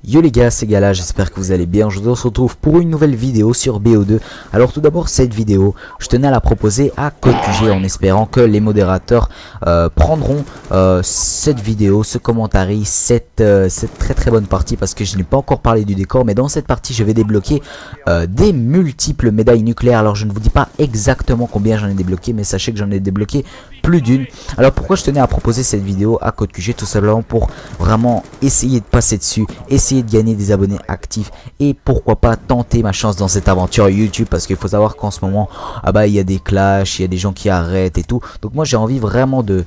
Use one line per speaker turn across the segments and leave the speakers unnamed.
Yo les gars, c'est Gala, j'espère que vous allez bien. Aujourd'hui on se retrouve pour une nouvelle vidéo sur BO2. Alors tout d'abord, cette vidéo, je tenais à la proposer à CodeQG en espérant que les modérateurs prendront cette vidéo, ce commentaire, cette très bonne partie, parce que je n'ai pas encore parlé du décor, mais dans cette partie je vais débloquer des multiples médailles nucléaires. Alors je ne vous dis pas exactement combien j'en ai débloqué, mais sachez que j'en ai débloqué plus d'une. Alors pourquoi je tenais à proposer cette vidéo à CodeQG? Tout simplement pour vraiment essayer de passer dessus, essayer de gagner des abonnés actifs et pourquoi pas tenter ma chance dans cette aventure YouTube, parce qu'il faut savoir qu'en ce moment il y a des clashs, il y a des gens qui arrêtent et tout. Donc moi j'ai envie vraiment de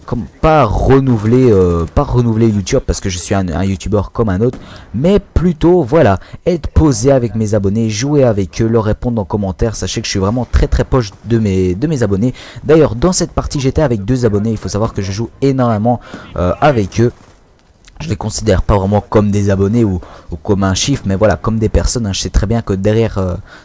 comme pas renouveler YouTube, parce que je suis un youtubeur comme un autre, mais plutôt voilà, être posé avec mes abonnés, jouer avec eux, leur répondre en commentaire. Sachez que je suis vraiment très proche de mes abonnés. D'ailleurs dans cette partie j'étais avec 2 abonnés. Il faut savoir que je joue énormément avec eux. Je les considère pas vraiment comme des abonnés ou comme un chiffre, mais voilà, comme des personnes. Hein. Je sais très bien que derrière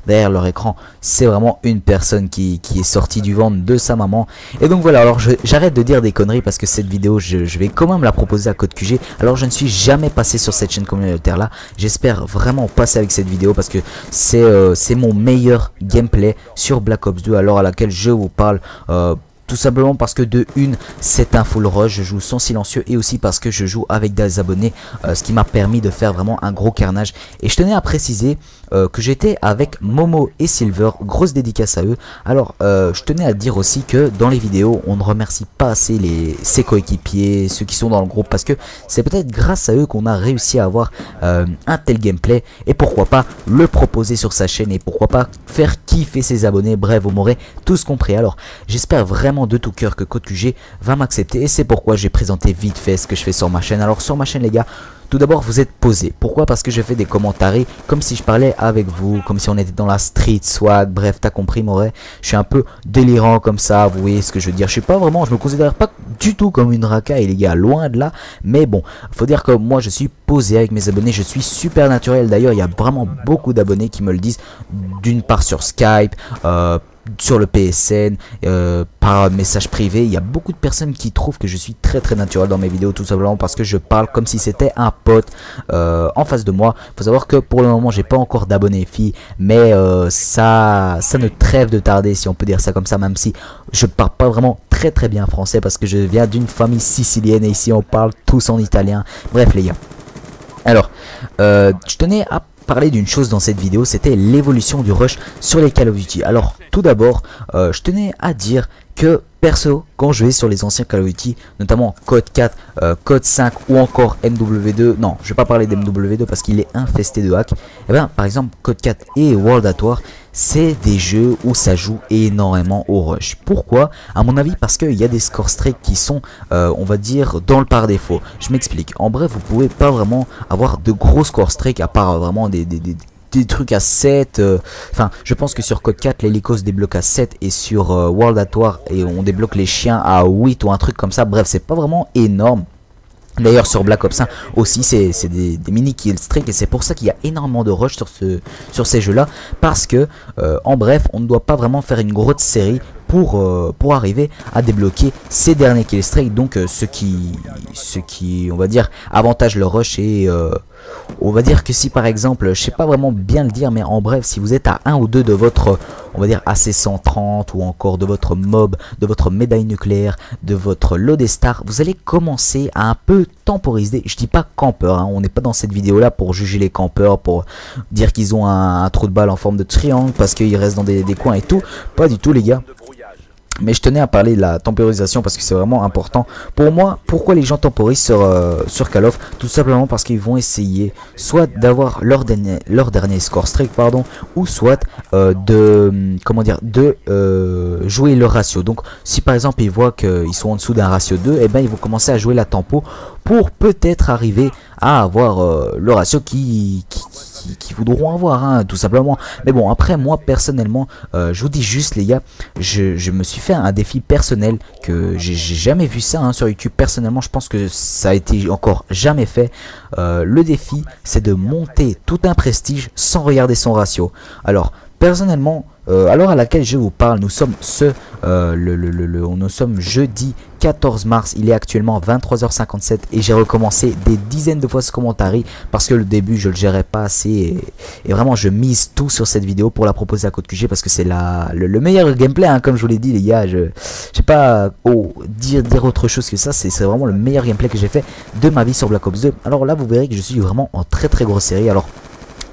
leur écran, c'est vraiment une personne qui est sortie du ventre de sa maman. Et donc voilà, alors j'arrête de dire des conneries, parce que cette vidéo, je vais quand même la proposer à CodeQG. Alors je ne suis jamais passé sur cette chaîne communautaire là. J'espère vraiment passer avec cette vidéo, parce que c'est mon meilleur gameplay sur Black Ops 2 à l'heure à laquelle je vous parle. Tout simplement parce que de une, c'est un full rush, je joue sans silencieux, et aussi parce que je joue avec des abonnés, ce qui m'a permis de faire vraiment un gros carnage. Et je tenais à préciser que j'étais avec Momo et Silver, grosse dédicace à eux. Alors je tenais à dire aussi que dans les vidéos, on ne remercie pas assez ses coéquipiers, ceux qui sont dans le groupe, parce que c'est peut-être grâce à eux qu'on a réussi à avoir un tel gameplay, et pourquoi pas le proposer sur sa chaîne, et pourquoi pas faire kiffer ses abonnés. Bref, vous m'aurez tous compris. Alors j'espère vraiment de tout cœur que CodeQG va m'accepter, et c'est pourquoi j'ai présenté vite fait ce que je fais sur ma chaîne. Alors sur ma chaîne les gars, tout d'abord vous êtes posé. Pourquoi? Parce que je fais des commentaires comme si je parlais avec vous, comme si on était dans la street swag. Bref, t'as compris Moret. Je suis un peu délirant comme ça, vous voyez ce que je veux dire. Je suis pas vraiment, je me considère pas du tout comme une racaille les gars, loin de là. Mais bon, faut dire que moi je suis posé avec mes abonnés, je suis super naturel. D'ailleurs il y a vraiment beaucoup d'abonnés qui me le disent, d'une part sur Skype, sur le PSN, par message privé. Il y a beaucoup de personnes qui trouvent que je suis très naturel dans mes vidéos, tout simplement parce que je parle comme si c'était un pote en face de moi. Faut savoir que pour le moment j'ai pas encore d'abonnés filles, mais ça ne trêve de tarder, si on peut dire ça comme ça, même si je parle pas vraiment très bien français, parce que je viens d'une famille sicilienne et ici on parle tous en italien. Bref les gars, alors je tenais à parler d'une chose dans cette vidéo, c'était l'évolution du rush sur les Call of Duty. Alors tout d'abord, je tenais à dire que perso, quand je vais sur les anciens Call of Duty, notamment Code 4, Code 5 ou encore MW2, non, je vais pas parler d'MW2 parce qu'il est infesté de hacks. Et bien par exemple Code 4 et World at War, c'est des jeux où ça joue énormément au rush. Pourquoi? À mon avis parce qu'il y a des score streaks qui sont on va dire dans le par défaut. Je m'explique. En bref, vous pouvez pas vraiment avoir de gros score streaks, à part vraiment des trucs à 7. Enfin je pense que sur Code 4 l'hélico se débloque à 7, et sur World at War et on débloque les chiens à 8 ou un truc comme ça. Bref, c'est pas vraiment énorme. D'ailleurs sur Black Ops 1 aussi c'est des mini kill streak, et c'est pour ça qu'il y a énormément de rush sur ces jeux là, parce que en bref on ne doit pas vraiment faire une grosse série pour arriver à débloquer ces derniers kill streak. Donc ce qui on va dire avantage le rush, et on va dire que si par exemple, je sais pas vraiment bien le dire, mais en bref, si vous êtes à 1 ou 2 de votre, on va dire AC130, ou encore de votre mob, de votre médaille nucléaire, de votre Lodestar, vous allez commencer à un peu temporiser. Je dis pas campeur, hein, on n'est pas dans cette vidéo là pour juger les campeurs, pour dire qu'ils ont un trou de balle en forme de triangle parce qu'ils restent dans des coins et tout. Pas du tout les gars. Mais je tenais à parler de la temporisation parce que c'est vraiment important. Pour moi, pourquoi les gens temporisent sur Call of? Tout simplement parce qu'ils vont essayer soit d'avoir leur dernier score streak, pardon, ou soit de jouer leur ratio. Donc si par exemple ils voient qu'ils sont en dessous d'un ratio 2, et ben ils vont commencer à jouer la tempo pour peut-être arriver à avoir le ratio qui qui voudront avoir, hein, tout simplement. Mais bon, après, moi, personnellement, je vous dis juste, les gars, je me suis fait un défi personnel que j'ai jamais vu ça hein, sur YouTube. Personnellement, je pense que ça a été encore jamais fait. Le défi, c'est de monter tout un prestige sans regarder son ratio. Alors, personnellement, à l'heure à laquelle je vous parle, nous sommes nous sommes jeudi 14 mars, il est actuellement 23h57 et j'ai recommencé des dizaines de fois ce commentaire parce que le début je le gérais pas assez et vraiment je mise tout sur cette vidéo pour la proposer à CodeQG parce que c'est le meilleur gameplay hein, comme je vous l'ai dit les gars, je sais pas dire autre chose que ça, c'est vraiment le meilleur gameplay que j'ai fait de ma vie sur Black Ops 2. Alors là vous verrez que je suis vraiment en très grosse série. Alors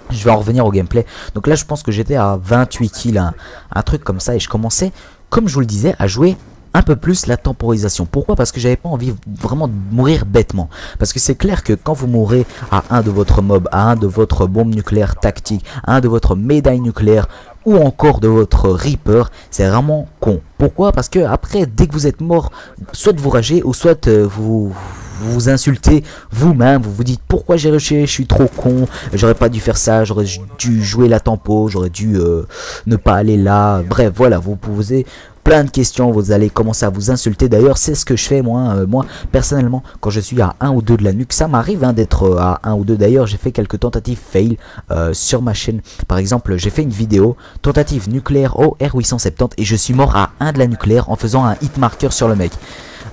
je vais en revenir au gameplay. Donc là je pense que j'étais à 28 kills, un truc comme ça. Et je commençais, comme je vous le disais, à jouer un peu plus la temporisation. Pourquoi? Parce que j'avais pas envie vraiment de mourir bêtement. Parce que c'est clair que quand vous mourrez à un de votre mob, à un de votre bombe nucléaire tactique, à un de votre médaille nucléaire ou encore de votre Reaper, c'est vraiment con. Pourquoi? Parce que après, dès que vous êtes mort, soit vous ragez ou soit vous vous insultez vous-même, vous vous dites pourquoi j'ai rushé, je suis trop con, j'aurais pas dû faire ça, j'aurais dû jouer la tempo, j'aurais dû ne pas aller là. Bref, voilà, vous posez plein de questions, vous allez commencer à vous insulter. D'ailleurs, c'est ce que je fais moi personnellement quand je suis à 1 ou 2 de la nuque. Ça m'arrive hein, d'être à 1 ou 2. D'ailleurs, j'ai fait quelques tentatives fail sur ma chaîne. Par exemple, j'ai fait une vidéo tentative nucléaire au R870 et je suis mort à 1 de la nucléaire en faisant un hit marker sur le mec.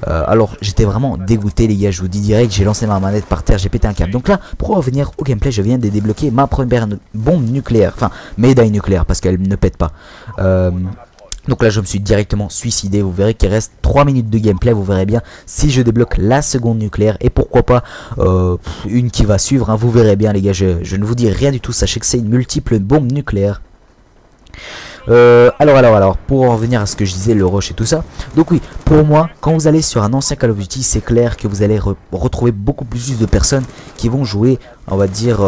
Alors j'étais vraiment dégoûté les gars, je vous dis direct, j'ai lancé ma manette par terre, j'ai pété un câble. Donc là, pour revenir au gameplay, je viens de débloquer ma première bombe nucléaire, enfin médaille nucléaire parce qu'elle ne pète pas. Donc là je me suis directement suicidé. Vous verrez qu'il reste 3 minutes de gameplay. Vous verrez bien si je débloque la seconde nucléaire. Et pourquoi pas une qui va suivre hein. Vous verrez bien les gars, je ne vous dis rien du tout. Sachez que c'est une multiple bombe nucléaire. Alors, pour en revenir à ce que je disais, le rush et tout ça. Donc oui, pour moi, quand vous allez sur un ancien Call of Duty, c'est clair que vous allez retrouver beaucoup plus de personnes qui vont jouer, on va dire,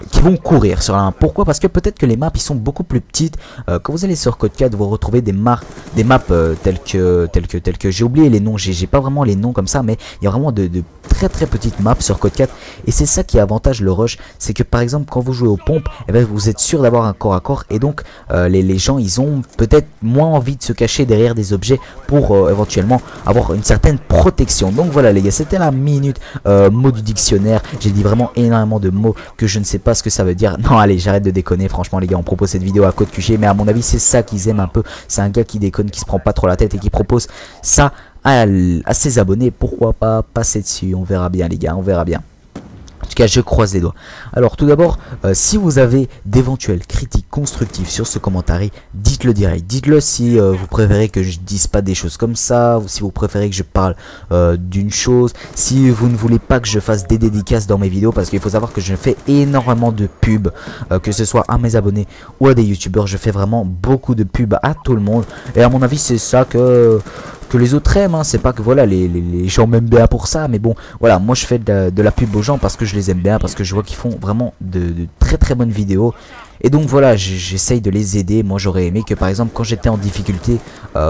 qui vont courir sur la map. Pourquoi? Parce que peut-être que les maps, ils sont beaucoup plus petites. Quand vous allez sur Code 4, vous retrouvez des maps telles que j'ai oublié les noms, j'ai pas vraiment les noms comme ça, mais il y a vraiment de très petites maps sur Code 4. Et c'est ça qui avantage le rush, c'est que par exemple, quand vous jouez aux pompes, eh ben, vous êtes sûr d'avoir un corps à corps et donc les gens ils ont peut-être moins envie de se cacher derrière des objets pour éventuellement avoir une certaine protection. Donc voilà les gars, c'était la minute mots du dictionnaire. J'ai dit vraiment énormément de mots que je ne sais pas ce que ça veut dire. Non allez, j'arrête de déconner, franchement les gars, on propose cette vidéo à CodeQG, mais à mon avis c'est ça qu'ils aiment un peu. C'est un gars qui déconne, qui se prend pas trop la tête et qui propose ça à ses abonnés. Pourquoi pas passer dessus, on verra bien les gars, on verra bien. En tout cas, je croise les doigts. Alors, tout d'abord, si vous avez d'éventuelles critiques constructives sur ce commentaire, dites-le direct. Dites-le si vous préférez que je dise pas des choses comme ça, ou si vous préférez que je parle d'une chose, si vous ne voulez pas que je fasse des dédicaces dans mes vidéos, parce qu'il faut savoir que je fais énormément de pubs, que ce soit à mes abonnés ou à des youtubeurs. Je fais vraiment beaucoup de pubs à tout le monde. Et à mon avis, c'est ça que les autres aiment, hein. C'est pas que voilà les gens m'aiment bien pour ça, mais bon voilà, moi je fais de la pub aux gens parce que je les aime bien, parce que je vois qu'ils font vraiment de très bonnes vidéos. Et donc voilà, j'essaye de les aider. Moi j'aurais aimé que par exemple quand j'étais en difficulté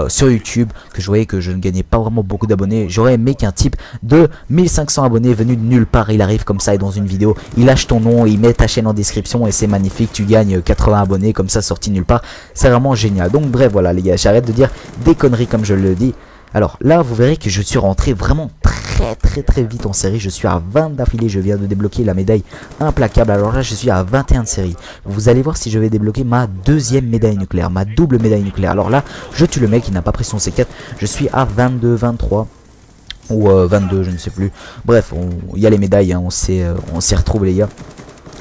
sur YouTube, que je voyais que je ne gagnais pas vraiment beaucoup d'abonnés, j'aurais aimé qu'un type de 1500 abonnés venu de nulle part, il arrive comme ça et dans une vidéo, il lâche ton nom, il met ta chaîne en description et c'est magnifique, tu gagnes 80 abonnés comme ça sorti nulle part. C'est vraiment génial. Donc bref voilà les gars, j'arrête de dire des conneries comme je le dis. Alors là vous verrez que je suis rentré vraiment très vite en série. Je suis à 20 d'affilée, je viens de débloquer la médaille implacable. Alors là je suis à 21 de série. Vous allez voir si je vais débloquer ma deuxième médaille nucléaire, ma double médaille nucléaire. Alors là je tue le mec, il n'a pas pris son C4. Je suis à 22, 23 ou 22, je ne sais plus. Bref, il y a les médailles, hein, on s'y retrouve les gars.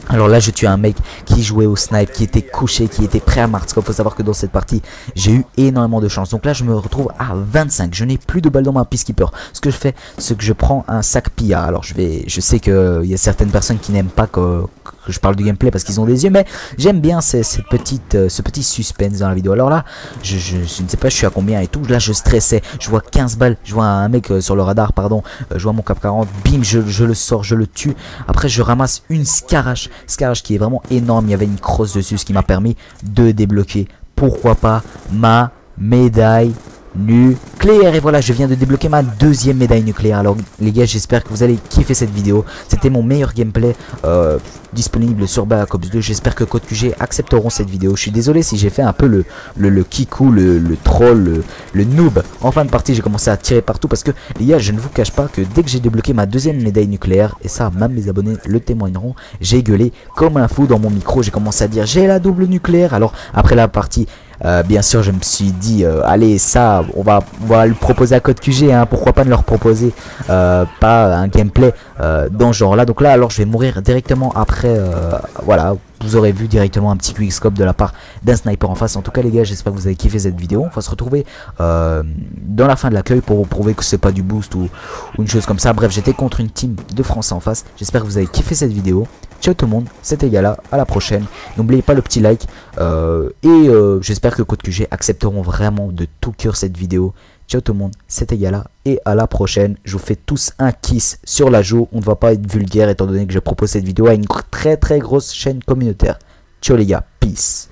Alors là je tue un mec qui jouait au snipe, qui était couché, qui était prêt à markscope. Faut savoir que dans cette partie j'ai eu énormément de chance. Donc là je me retrouve à 25. Je n'ai plus de balles dans ma peacekeeper. Ce que je fais, c'est que je prends un sac pilla. Alors je sais qu'il y a certaines personnes qui n'aiment pas que je parle du gameplay parce qu'ils ont des yeux, mais j'aime bien ce petit suspense dans la vidéo. Alors là je ne sais pas je suis à combien et tout. Là je stressais, je vois 15 balles, je vois un mec sur le radar, pardon, je vois mon cap 40, bim, je le sors, je le tue. Après je ramasse une Scarache qui est vraiment énorme, il y avait une crosse dessus, ce qui m'a permis de débloquer, pourquoi pas, ma médaille nucléaire. Et voilà, je viens de débloquer ma deuxième médaille nucléaire. Alors les gars, j'espère que vous allez kiffer cette vidéo. C'était mon meilleur gameplay disponible sur Black Ops 2. J'espère que CodeQG accepteront cette vidéo. Je suis désolé si j'ai fait un peu le kikou, le troll, le noob. En fin de partie, j'ai commencé à tirer partout parce que les gars, je ne vous cache pas que dès que j'ai débloqué ma deuxième médaille nucléaire, et ça même mes abonnés le témoigneront, j'ai gueulé comme un fou dans mon micro. J'ai commencé à dire j'ai la double nucléaire. Alors après la partie, bien sûr, je me suis dit allez, ça on va le proposer à CodeQG, hein, pourquoi pas ne leur proposer pas un gameplay dans ce genre là. Donc là, alors je vais mourir directement après. Voilà, vous aurez vu directement un petit quickscope de la part d'un sniper en face. En tout cas les gars, j'espère que vous avez kiffé cette vidéo. On va se retrouver dans la fin de l'accueil pour vous prouver que c'est pas du boost ou une chose comme ça. Bref, j'étais contre une team de Français en face. J'espère que vous avez kiffé cette vidéo. Ciao tout le monde, c'était Gala, à la prochaine. N'oubliez pas le petit like j'espère que CodeQG accepteront vraiment de tout cœur cette vidéo. Ciao tout le monde, c'était Gala et à la prochaine. Je vous fais tous un kiss sur la joue. On ne va pas être vulgaire étant donné que je propose cette vidéo à une très grosse chaîne communautaire. Ciao les gars, peace.